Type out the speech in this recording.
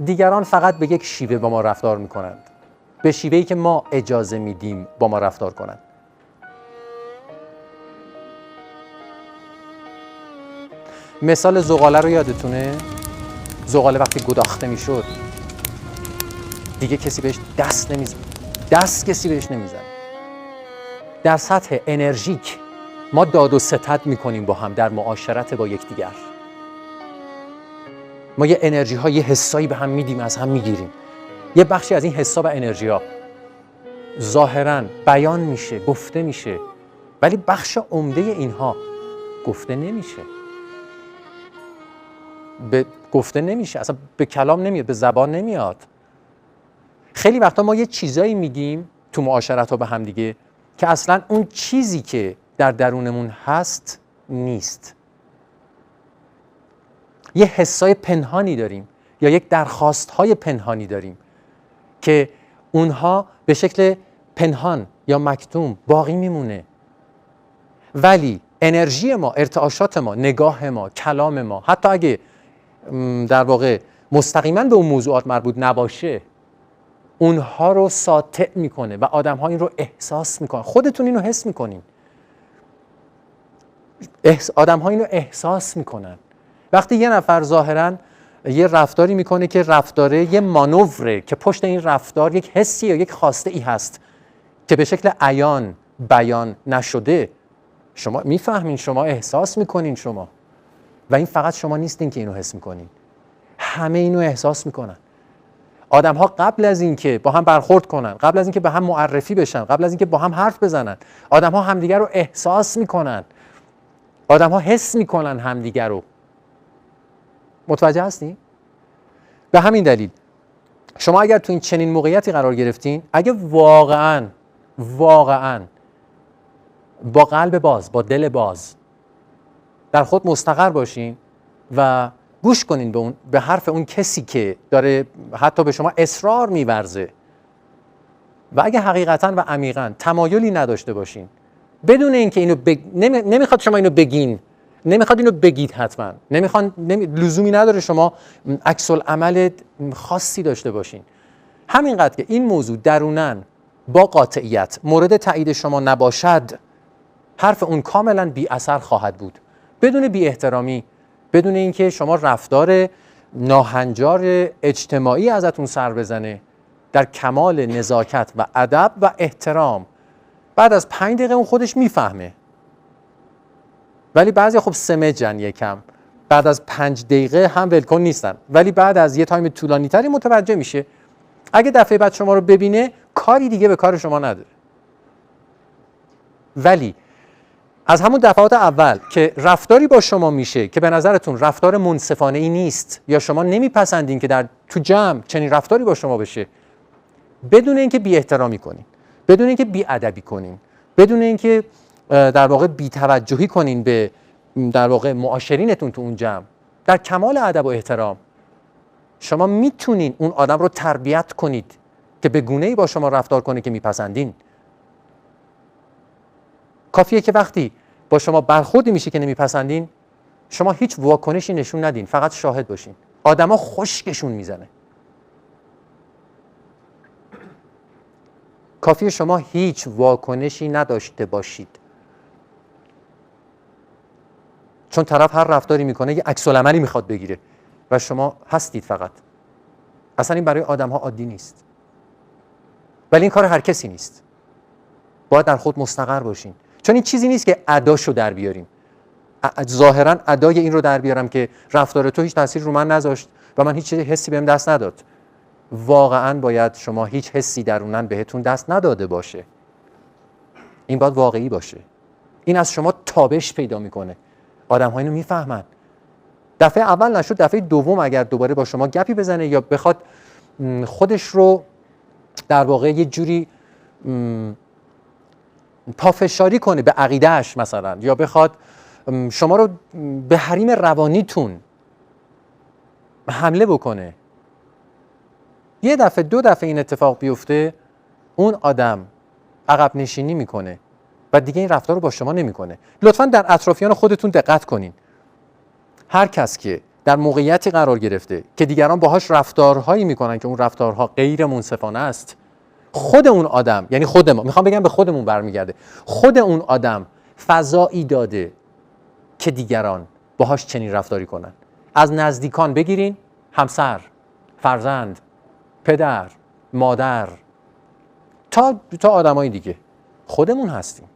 دیگران فقط به یک شیوه با ما رفتار میکنند، به شیوهی که ما اجازه میدیم با ما رفتار کنند. مثال زغاله رو یادتونه؟ زغاله وقتی گداخته میشد دیگه کسی بهش دست کسی بهش نمیزنه. در سطح انرژیک ما داد و ستد میکنیم با هم در معاشرت با یکدیگر. ما یه انرژی ها، یه حسایی به هم میدیم، از هم میگیریم. یه بخشی از این حسا و انرژی ها ظاهراً بیان میشه، گفته میشه، ولی بخش عمده اینها گفته نمیشه. گفته نمیشه، اصلا به کلام نمیاد، به زبان نمیاد. خیلی وقتا ما یه چیزایی میگیم تو معاشرت ها به هم دیگه که اصلا اون چیزی که در درونمون هست نیست. یه حسای پنهانی داریم یا یک درخواست‌های پنهانی داریم که اونها به شکل پنهان یا مکتوم باقی میمونه، ولی انرژی ما، ارتعاشات ما، نگاه ما، کلام ما، حتی اگه در واقع مستقیما به اون موضوعات مربوط نباشه، اونها رو ساطع میکنه و آدم‌ها این رو احساس میکنن. خودتون اینو حس میکنین. آدم‌ها اینو احساس میکنن. وقتی یه نفر ظاهراً یه رفتاری میکنه که رفتاره یه مانوره که پشت این رفتار یک حسی یا یک خواسته ای هست که به شکل عیان بیان نشده، شما میفهمین، شما احساس میکنین شما. و این فقط شما نیستین که اینو حس میکنین. همه اینو احساس میکنن. آدم‌ها قبل از اینکه با هم برخورد کنن، قبل از اینکه به هم معرفی بشن، قبل از اینکه با هم حرف بزنن، آدم‌ها همدیگر رو احساس میکنن. آدم‌ها حس میکنن همدیگر رو. متوجه هستین؟ به همین دلیل شما اگر تو این چنین موقعیتی قرار گرفتین، اگه واقعاً با قلب باز، با دل باز در خود مستقر باشین و گوش کنین به حرف اون کسی که داره حتی به شما اصرار می‌ورزه، و اگه حقیقتاً و عمیقاً تمایلی نداشته باشین، بدون اینکه اینو نمیخواد شما اینو بگین، نمیخواد اینو بگید، حتما لزومی نداره شما عکس العمل خاصی داشته باشین. همینقدر که این موضوع دروناً با قاطعیت مورد تایید شما نباشد، حرف اون کاملاً بی اثر خواهد بود، بدون بی احترامی، بدون اینکه شما رفتار ناهنجار اجتماعی ازتون سر بزنه، در کمال نزاکت و ادب و احترام. بعد از 5 دقیقه اون خودش میفهمه، ولی بعضی خب سمجن یکم، بعد از 5 دقیقه هم ولکن نیستن، ولی بعد از یه تایم طولانی تری متوجه میشه. اگه دفعه بعد شما رو ببینه، کاری دیگه به کار شما نداره. ولی از همون دفعات اول که رفتاری با شما میشه که به نظرتون رفتار منصفانه ای نیست، یا شما نمیپسندین که تو جمع چنین رفتاری با شما بشه، بدون اینکه بی احترامی کنین، بدون اینکه بی ادبی کنین، بدون اینکه در واقع بی توجهی کنین به در واقع معاشرینتون تو اون جمع، در کمال ادب و احترام شما میتونین اون آدم رو تربیت کنید که به گونه‌ای با شما رفتار کنه که میپسندین. کافیه که وقتی با شما برخوردی میشه که نمیپسندین، شما هیچ واکنشی نشون ندین، فقط شاهد باشین. آدما خشکشون میزنه. کافیه شما هیچ واکنشی نداشته باشید، چون طرف هر رفتاری میکنه یه عکس العملی میخواد بگیره و شما هستید فقط. اصلا این برای آدم‌ها عادی نیست، ولی این کار هر کسی نیست. باید در خود مستقر باشین، چون این چیزی نیست که اداشو در بیاریم. ظاهراً ادای این رو در بیارم که رفتار تو هیچ تأثیر رو من نذاشت و من هیچ حسی بهم دست نداد. واقعاً باید شما هیچ حسی دروناً بهتون دست نداده باشه. این باید واقعی باشه. این از شما تابش پیدا میکنه. آدم‌ها اینو میفهمن. دفعه اول نشد، دفعه دوم اگر دوباره با شما گپی بزنه یا بخواد خودش رو در واقع یه جوری پافشاری کنه به عقیدهش مثلا، یا بخواد شما رو به حریم روانیتون حمله بکنه، یه دفعه 2 دفعه این اتفاق بیفته، اون آدم عقب نشینی میکنه و دیگه این رفتار رو با شما نمیکنه. لطفاً در اطرافیان خودتون دقت کنین. هر کس که در موقعیتی قرار گرفته که دیگران باهاش رفتارهایی میکنن که اون رفتارها غیر منصفانه است، خود اون آدم، یعنی خود ما، میخوام بگم به خودمون برمیگرده، خود اون آدم فضایی داده که دیگران باهاش چنین رفتاری کنن. از نزدیکان بگیرین، همسر، فرزند، پدر، مادر، تا آدمای دیگه، خودمون هستیم.